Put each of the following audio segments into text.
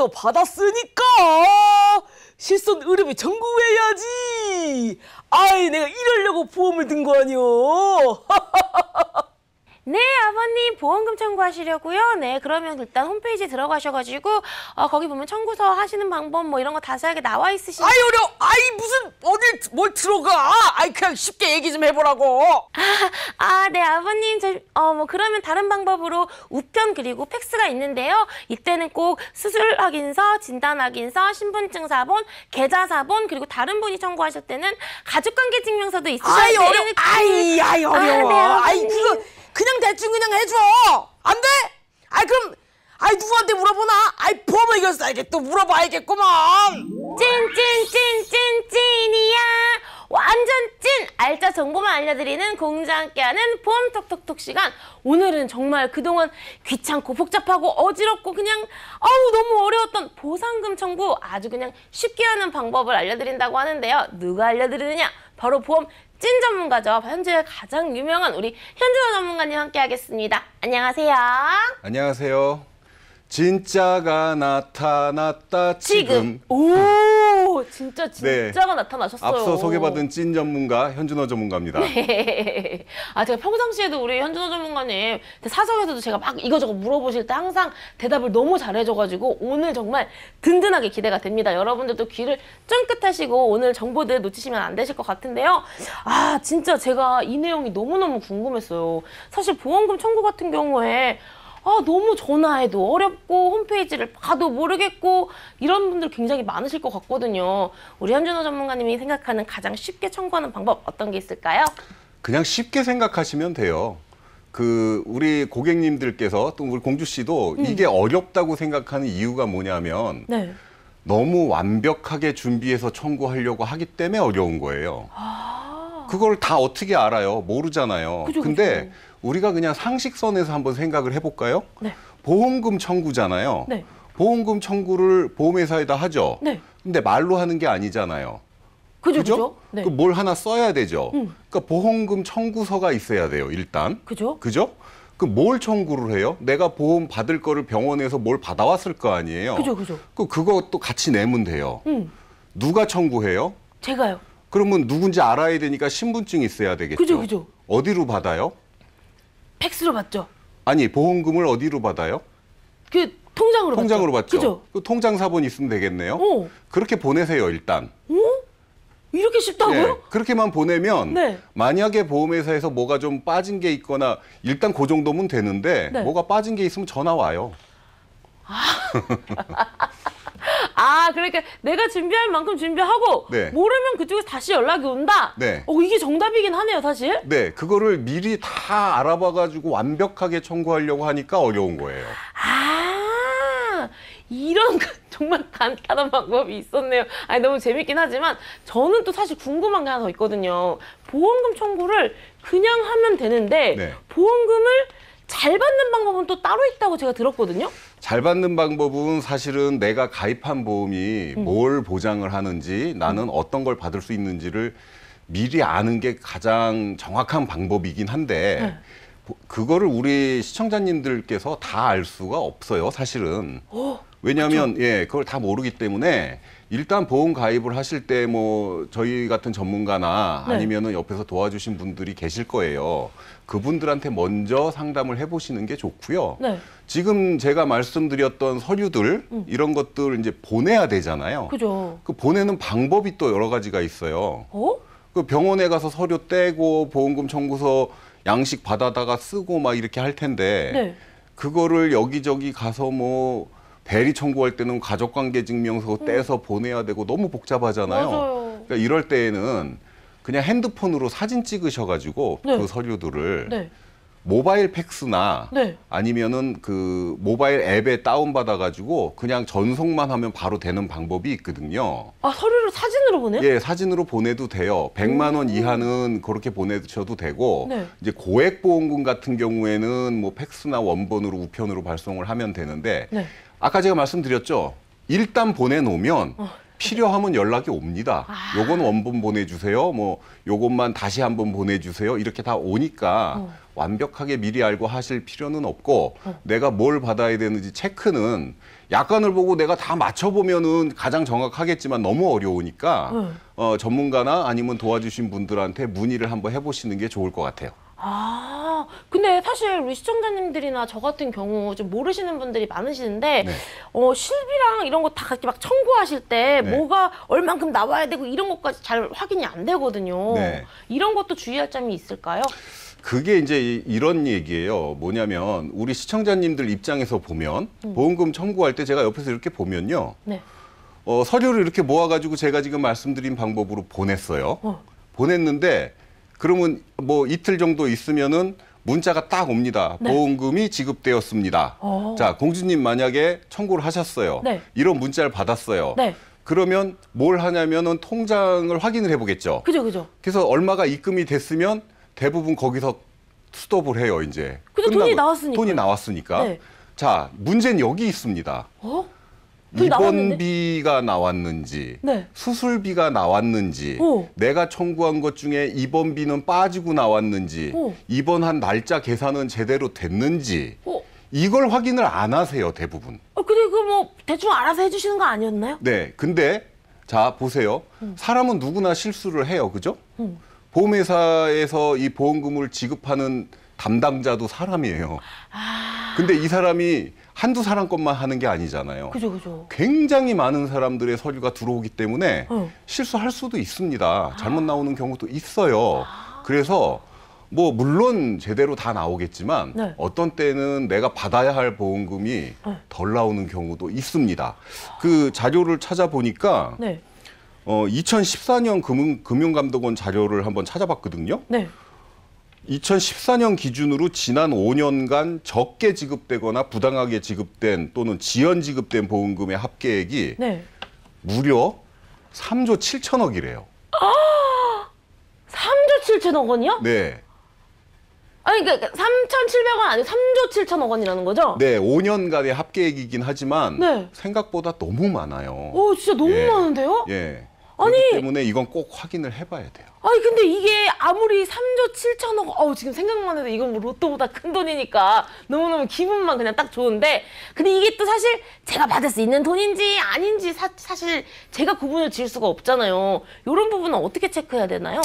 내가 받았으니까 실손 의료비 청구해야지. 아이, 내가 이러려고 보험을 든 거 아니오. 네, 아버님 보험금 청구하시려고요? 네, 그러면 일단 홈페이지 들어가셔가지고 거기 보면 청구서 하시는 방법 뭐 이런 거 자세하게 나와 있으시니까. 아이, 어려워. 아이, 무슨 어딜 뭘 들어가. 아이, 그냥 쉽게 얘기 좀 해보라고. 네, 아버님, 뭐 그러면 다른 방법으로 우편 그리고 팩스가 있는데요. 이때는 꼭 수술 확인서, 진단 확인서, 신분증 사본, 계좌 사본, 그리고 다른 분이 청구하실 때는 가족관계 증명서도 있으셔야 아이, 돼요. 어려워. 아이, 어려워. 네, 아이, 그거 그냥 대충 그냥 해줘. 안 돼? 아이, 그럼 누구한테 물어보나? 아이, 보험을 이거 써야겠 또 물어봐야겠구만. 찐이야. 완전 찐! 알짜 정보만 알려드리는 공주와 함께하는 보험 톡톡톡 시간. 오늘은 정말 그동안 귀찮고 복잡하고 어지럽고 그냥 너무 어려웠던 보상금 청구 아주 그냥 쉽게 하는 방법을 알려드린다고 하는데요. 누가 알려드리느냐? 바로 보험 찐 전문가죠. 현재 가장 유명한 우리 현준호 전문가님 함께 하겠습니다. 안녕하세요. 안녕하세요. 진짜가 나타났다 지금. 오, 진짜가 네. 나타나셨어요. 앞서 소개받은 찐 전문가 현준호 전문가입니다. 네. 제가 평상시에도 우리 현준호 전문가님 사석에서도 제가 막 이거저거 물어보실 때 항상 대답을 너무 잘해줘가지고 오늘 정말 든든하게 기대가 됩니다. 여러분들도 귀를 쫑긋하시고 오늘 정보들 놓치시면 안 되실 것 같은데요. 진짜 제가 이 내용이 너무너무 궁금했어요. 사실 보험금 청구 같은 경우에 너무 전화해도 어렵고 홈페이지를 봐도 모르겠고 이런 분들 굉장히 많으실 것 같거든요. 우리 현준호 전문가님이 생각하는 가장 쉽게 청구하는 방법 어떤 게 있을까요? 그냥 쉽게 생각하시면 돼요. 우리 고객님들께서 또 우리 공주 씨도 이게 어렵다고 생각하는 이유가 뭐냐면 네. 너무 완벽하게 준비해서 청구하려고 하기 때문에 어려운 거예요. 그걸 다 어떻게 알아요? 모르잖아요. 근데 우리가 그냥 상식선에서 한번 생각을 해볼까요? 네. 보험금 청구잖아요. 네. 보험금 청구를 보험회사에다 하죠. 네. 근데 말로 하는 게 아니잖아요. 그죠? 네. 뭘 하나 써야 되죠. 그러니까 보험금 청구서가 있어야 돼요, 일단. 그죠? 뭘 청구를 해요? 내가 보험 받을 거를 병원에서 뭘 받아왔을 거 아니에요. 그죠. 그것도 같이 내면 돼요. 누가 청구해요? 제가요. 그러면 누군지 알아야 되니까 신분증이 있어야 되겠죠. 그죠. 어디로 받아요? 팩스로 받죠. 아니, 보험금을 어디로 받아요? 통장으로 받죠. 그죠? 통장 사본 있으면 되겠네요. 그렇게 보내세요, 일단. 이렇게 쉽다고요? 네, 그렇게만 보내면 네. 만약에 보험회사에서 뭐가 좀 빠진 게 있거나 일단 그 정도면 되는데 네. 뭐가 빠진 게 있으면 전화 와요. 그러니까 내가 준비할 만큼 준비하고 네. 모르면 그쪽에서 다시 연락이 온다? 네. 이게 정답이긴 하네요, 사실. 네, 그거를 미리 다 알아봐가지고 완벽하게 청구하려고 하니까 어려운 거예요. 이런 정말 간단한 방법이 있었네요. 너무 재밌긴 하지만 저는 또 사실 궁금한 게 하나 더 있거든요. 보험금 청구를 그냥 하면 되는데 네. 보험금을 잘 받는 방법은 또 따로 있다고 제가 들었거든요. 잘 받는 방법은 사실은 내가 가입한 보험이 뭘 보장을 하는지 나는 어떤 걸 받을 수 있는지를 미리 아는 게 가장 정확한 방법이긴 한데 그거를 우리 시청자님들께서 다 알 수가 없어요, 사실은. 왜냐하면 그걸 다 모르기 때문에 일단 보험 가입을 하실 때 뭐 저희 같은 전문가나 아니면은 옆에서 도와주신 분들이 계실 거예요. 그분들한테 먼저 상담을 해보시는 게 좋고요. 지금 제가 말씀드렸던 서류들 이런 것들 이제 보내야 되잖아요. 그죠. 그 보내는 방법이 또 여러 가지가 있어요. 그 병원에 가서 서류 떼고 보험금 청구서 양식 받아다가 쓰고 막 이렇게 할 텐데 그거를 여기저기 가서 뭐 대리 청구할 때는 가족관계증명서 떼서 보내야 되고 너무 복잡하잖아요. 맞아요. 그러니까 이럴 때에는 그냥 핸드폰으로 사진 찍으셔가지고 그 서류들을 모바일 팩스나 아니면은 그 모바일 앱에 다운받아가지고 그냥 전송만 하면 바로 되는 방법이 있거든요. 서류를 사진으로 보내요? 예, 사진으로 보내도 돼요. 100만 원 이하는 그렇게 보내셔도 되고 이제 고액보험금 같은 경우에는 뭐 팩스나 원본으로 우편으로 발송을 하면 되는데 아까 제가 말씀드렸죠. 일단 보내놓으면 필요하면 연락이 옵니다. 요건 원본 보내주세요. 뭐 요것만 다시 한번 보내주세요. 이렇게 다 오니까 완벽하게 미리 알고 하실 필요는 없고 내가 뭘 받아야 되는지 체크는 약관을 보고 내가 다 맞춰보면은 가장 정확하겠지만 너무 어려우니까 전문가나 아니면 도와주신 분들한테 문의를 한번 해보시는 게 좋을 것 같아요. 아, 근데 사실 우리 시청자님들이나 저 같은 경우 좀 모르시는 분들이 많으시는데, 네. 실비랑 이런 거 다 같이 막 청구하실 때 네. 뭐가 얼만큼 나와야 되고 이런 것까지 잘 확인이 안 되거든요. 네. 이런 것도 주의할 점이 있을까요? 그게 이제 이런 얘기예요. 뭐냐면 우리 시청자님들 입장에서 보면 보험금 청구할 때 제가 옆에서 이렇게 보면요. 네. 서류를 이렇게 모아가지고 제가 지금 말씀드린 방법으로 보냈어요. 보냈는데 그러면 뭐 이틀 정도 있으면은 문자가 딱 옵니다. 네. 보험금이 지급되었습니다. 자, 공주님 만약에 청구를 하셨어요. 네. 이런 문자를 받았어요. 네. 그러면 뭘 하냐면은 통장을 확인을 해보겠죠. 그죠, 그죠. 그래서 얼마가 입금이 됐으면 대부분 거기서 스톱을 해요, 이제. 근데 돈이 나왔으니까요. 돈이 나왔으니까. 네. 자, 문제는 여기 있습니다. 돈이 나왔는데? 입원비가 나왔는지, 네. 수술비가 나왔는지, 오. 내가 청구한 것 중에 입원비는 빠지고 나왔는지, 오. 입원한 날짜 계산은 제대로 됐는지, 어, 이걸 확인을 안 하세요, 대부분. 근데 그 뭐 대충 알아서 해주시는 거 아니었나요? 네, 근데 자 보세요. 사람은 누구나 실수를 해요, 그죠? 보험회사에서 이 보험금을 지급하는 담당자도 사람이에요. 근데 이 사람이 한두 사람 것만 하는 게 아니잖아요. 그죠, 그죠. 굉장히 많은 사람들의 서류가 들어오기 때문에 어. 실수할 수도 있습니다. 잘못 나오는 경우도 있어요. 그래서 뭐 물론 제대로 다 나오겠지만 네. 어떤 때는 내가 받아야 할 보험금이 덜 나오는 경우도 있습니다. 그 자료를 찾아보니까 네. 2014년 금융감독원 자료를 한번 찾아봤거든요. 네. 2014년 기준으로 지난 5년간 적게 지급되거나 부당하게 지급된 또는 지연 지급된 보험금의 합계액이 네. 무려 3조 7천억이래요. 3조 7천억 원이요? 네. 아니, 그러니까 3,700원 아니고 3조 7천억 원이라는 거죠? 네, 5년간의 합계액이긴 하지만 네. 생각보다 너무 많아요. 오, 진짜 너무 예. 많은데요? 예. 아니. 그렇기 때문에 이건 꼭 확인을 해봐야 돼요. 아니, 근데 이게 아무리 3조 7천억, 지금 생각만 해도 이건 뭐 로또보다 큰 돈이니까 너무너무 기분만 그냥 딱 좋은데, 근데 이게 또 사실 제가 받을 수 있는 돈인지 아닌지 사실 제가 구분을 지을 수가 없잖아요. 이런 부분은 어떻게 체크해야 되나요?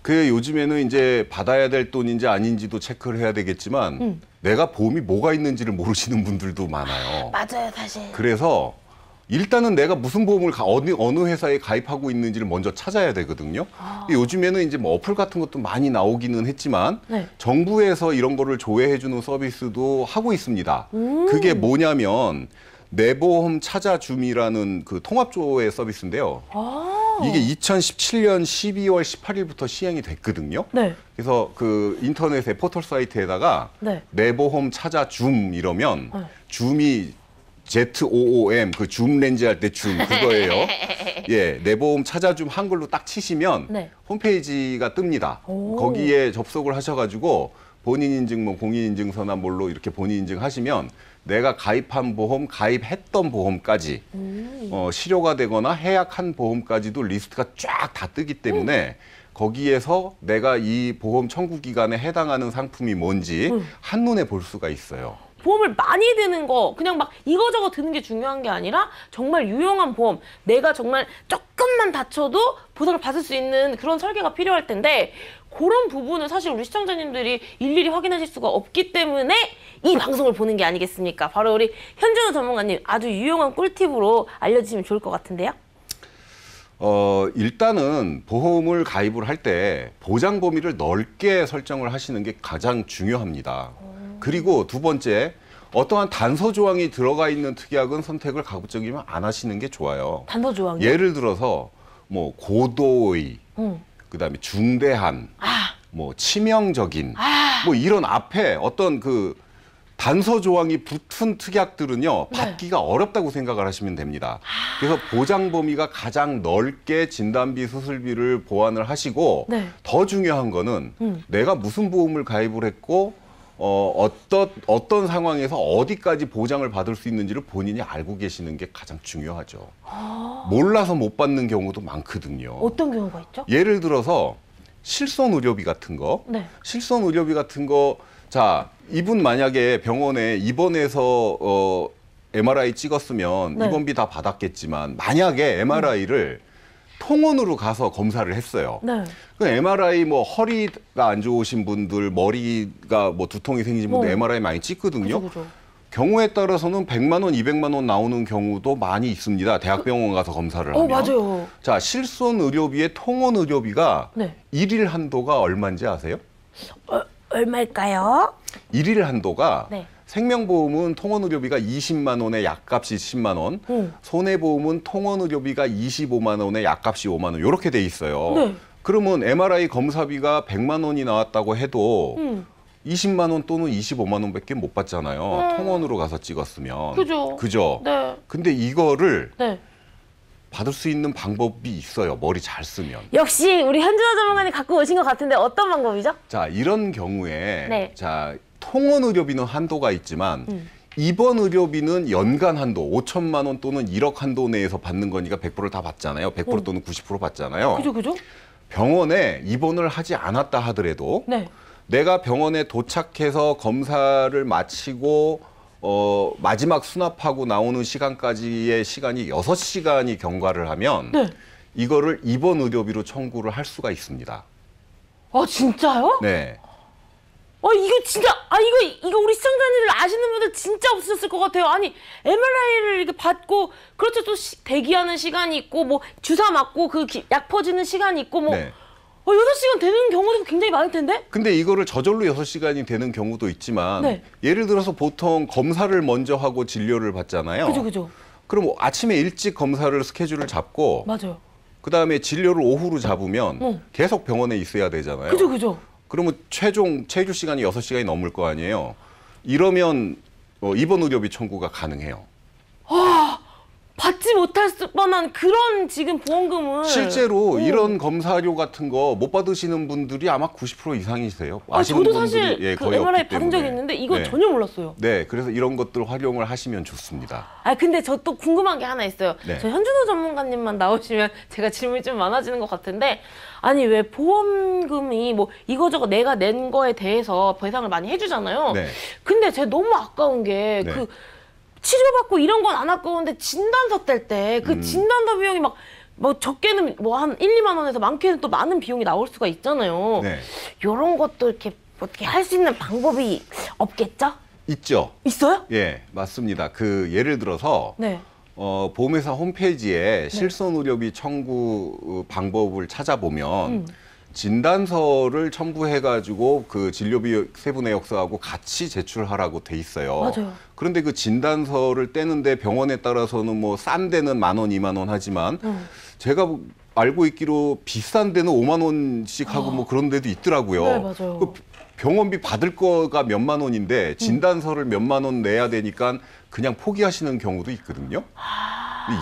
그 요즘에는 이제 받아야 될 돈인지 아닌지도 체크를 해야 되겠지만 내가 보험이 뭐가 있는지를 모르시는 분들도 많아요. 맞아요, 사실. 그래서 일단은 내가 무슨 보험을 어느 회사에 가입하고 있는지를 먼저 찾아야 되거든요. 요즘에는 이제 뭐 어플 같은 것도 많이 나오기는 했지만 네. 정부에서 이런 거를 조회해주는 서비스도 하고 있습니다. 그게 뭐냐면 내보험 찾아줌이라는 그 통합조회 서비스인데요. 이게 2017년 12월 18일부터 시행이 됐거든요. 네. 그래서 그 인터넷의 포털 사이트에다가 네. 내보험 찾아줌 이러면 줌이 ZOOM 그 줌 렌즈 할 때 줌 그거예요. 예, 내보험 찾아줌 한글로 딱 치시면 네. 홈페이지가 뜹니다. 거기에 접속을 하셔가지고 본인 인증, 뭐 공인 인증서나 뭘로 이렇게 본인 인증하시면 내가 가입한 보험, 가입했던 보험까지 실효가 되거나 해약한 보험까지도 리스트가 쫙 다 뜨기 때문에 거기에서 내가 이 보험 청구 기간에 해당하는 상품이 뭔지 한눈에 볼 수가 있어요. 보험을 많이 드는 거, 그냥 막 이거저거 드는 게 중요한 게 아니라 정말 유용한 보험, 내가 정말 조금만 다쳐도 보상을 받을 수 있는 그런 설계가 필요할 텐데, 그런 부분은 사실 우리 시청자님들이 일일이 확인하실 수가 없기 때문에 이 방송을 보는 게 아니겠습니까? 바로 우리 현준호 전문가님 아주 유용한 꿀팁으로 알려주시면 좋을 것 같은데요. 일단은 보험을 가입을 할 때 보장 범위를 넓게 설정을 하시는 게 가장 중요합니다. 그리고 두 번째, 어떠한 단서 조항이 들어가 있는 특약은 선택을 가급적이면 안 하시는 게 좋아요. 단서 조항이요? 예를 들어서 뭐 고도의, 그다음에 중대한, 뭐 치명적인, 뭐 이런 앞에 어떤 그 단서 조항이 붙은 특약들은요, 받기가 어렵다고 생각을 하시면 됩니다. 그래서 보장 범위가 가장 넓게 진단비, 수술비를 보완을 하시고, 네. 더 중요한 거는 내가 무슨 보험을 가입을 했고, 어떤 상황에서 어디까지 보장을 받을 수 있는지를 본인이 알고 계시는 게 가장 중요하죠. 몰라서 못 받는 경우도 많거든요. 어떤 경우가 있죠? 예를 들어서 실손 의료비 같은 거, 네. 실손 의료비 같은 거, 자, 이분 만약에 병원에 입원해서 MRI 찍었으면 네. 입원비 다 받았겠지만 만약에 MRI를 통원으로 가서 검사를 했어요. 네. 그 MRI 뭐 허리가 안 좋으신 분들, 머리가 뭐 두통이 생기신 분들 MRI 많이 찍거든요. 그죠. 경우에 따라서는 100만 원, 200만 원 나오는 경우도 많이 있습니다. 대학병원 가서 검사를 하면. 맞아요. 자, 실손 의료비의 통원 의료비가 네. 일일 한도가 얼마인지 아세요? 얼마일까요? 일일 한도가 네. 생명보험은 통원 의료비가 20만 원에 약값이 10만 원, 손해보험은 통원 의료비가 25만 원에 약값이 5만 원 이렇게 돼 있어요. 네. 그러면 MRI 검사비가 100만 원이 나왔다고 해도 20만 원 또는 25만 원밖에 못 받잖아요. 통원으로 가서 찍었으면. 그죠? 네. 근데 이거를 네. 받을 수 있는 방법이 있어요. 머리 잘 쓰면. 역시 우리 현준호 전문가님 갖고 오신 것 같은데 어떤 방법이죠? 자, 이런 경우에 네. 자, 통원 의료비는 한도가 있지만 입원 의료비는 연간 한도 5천만 원 또는 1억 한도 내에서 받는 거니까 100%를 다 받잖아요. 100% 또는 90% 받잖아요. 그죠? 병원에 입원을 하지 않았다 하더라도 네. 내가 병원에 도착해서 검사를 마치고 마지막 수납하고 나오는 시간까지의 시간이 6시간이 경과를 하면 네. 이거를 입원 의료비로 청구를 할 수가 있습니다. 아, 진짜요? 네. 이거 진짜, 이거 우리 시청자님들 아시는 분들 진짜 없으셨을 것 같아요. 아니, MRI를 이렇게 받고, 그렇죠. 또 대기하는 시간이 있고, 뭐, 주사 맞고, 약 퍼지는 시간이 있고, 뭐, 네. 6시간 되는 경우도 굉장히 많을 텐데? 근데 이거를 저절로 6시간이 되는 경우도 있지만 네. 예를 들어서 보통 검사를 먼저 하고 진료를 받잖아요. 그죠. 그럼 아침에 일찍 검사를 스케줄을 잡고 맞아요. 그다음에 진료를 오후로 잡으면 계속 병원에 있어야 되잖아요. 그죠. 그러면 최종 체류 시간이 6시간이 넘을 거 아니에요. 이러면 입원 의료비 청구가 가능해요. 받지 못할 뻔한 그런 지금 보험금을. 실제로 이런 검사료 같은 거 못 받으시는 분들이 아마 90% 이상이세요. 아시는 저도 분들이 사실 그 거의 MRI 없기 받은 적이 때문에. 있는데 이거 네. 전혀 몰랐어요. 네, 그래서 이런 것들 활용을 하시면 좋습니다. 근데 저 또 궁금한 게 하나 있어요. 네. 저 현준호 전문가님만 나오시면 제가 질문이 좀 많아지는 것 같은데, 아니 왜 보험금이 뭐 이거저거 내가 낸 거에 대해서 배상을 많이 해주잖아요. 네. 근데 제가 너무 아까운 게 네. 치료받고 이런 건 안 아까운데 진단서 뗄 때 그 진단서 비용이 막 적게는 뭐 한 1, 2만 원에서 많게는 또 많은 비용이 나올 수가 있잖아요. 네. 이런 것도 이렇게 어떻게 할 수 있는 방법이 없겠죠? 있죠. 있어요? 예, 맞습니다. 예를 들어서 네. 보험회사 홈페이지에 실손 의료비 청구 방법을 찾아보면 진단서를 첨부해가지고 그 진료비 세부 내역서하고 같이 제출하라고 돼 있어요. 맞아요. 그런데 그 진단서를 떼는데 병원에 따라서는 뭐 싼 데는 10,000원, 20,000원 하지만 제가 알고 있기로 비싼 데는 5만 원씩 하고 뭐 그런 데도 있더라고요. 네, 맞아요. 그 병원비 받을 거가 몇만 원인데 진단서를 몇만 원 내야 되니까 그냥 포기하시는 경우도 있거든요.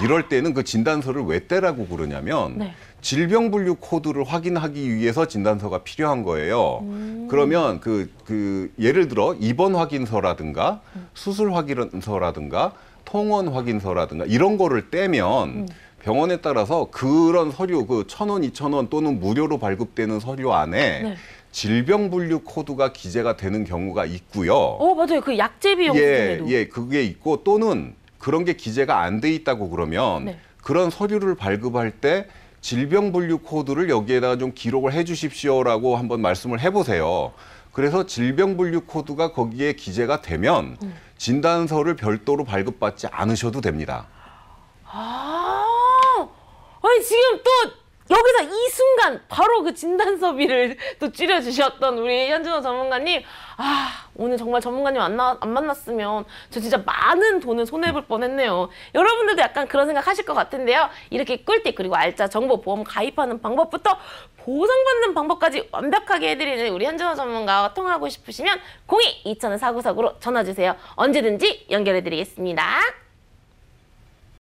이럴 때는 그 진단서를 왜 떼라고 그러냐면 네. 질병분류 코드를 확인하기 위해서 진단서가 필요한 거예요. 그러면 예를 들어 입원 확인서라든가 수술 확인서라든가 통원 확인서라든가 이런 거를 떼면 병원에 따라서 그런 서류 1,000원, 2,000원 또는 무료로 발급되는 서류 안에 네. 질병분류 코드가 기재가 되는 경우가 있고요. 맞아요. 그 약제 비용 수준에도. 그게 있고 또는 그런 게 기재가 안 돼 있다고 그러면 네. 그런 서류를 발급할 때 질병분류 코드를 여기에다가 좀 기록을 해 주십시오라고 한번 말씀을 해보세요. 그래서 질병분류 코드가 거기에 기재가 되면 진단서를 별도로 발급받지 않으셔도 됩니다. 아니 지금 또 여기서 이 순간 바로 그 진단서비를 또 줄여주셨던 우리 현준호 전문가님, 오늘 정말 전문가님 안 만났으면 저 진짜 많은 돈을 손해볼 뻔했네요. 여러분들도 약간 그런 생각 하실 것 같은데요. 이렇게 꿀팁 그리고 알짜 정보 보험 가입하는 방법부터 보상받는 방법까지 완벽하게 해드리는 우리 현준호 전문가와 통화하고 싶으시면 02-2000-4949로 전화주세요. 언제든지 연결해드리겠습니다.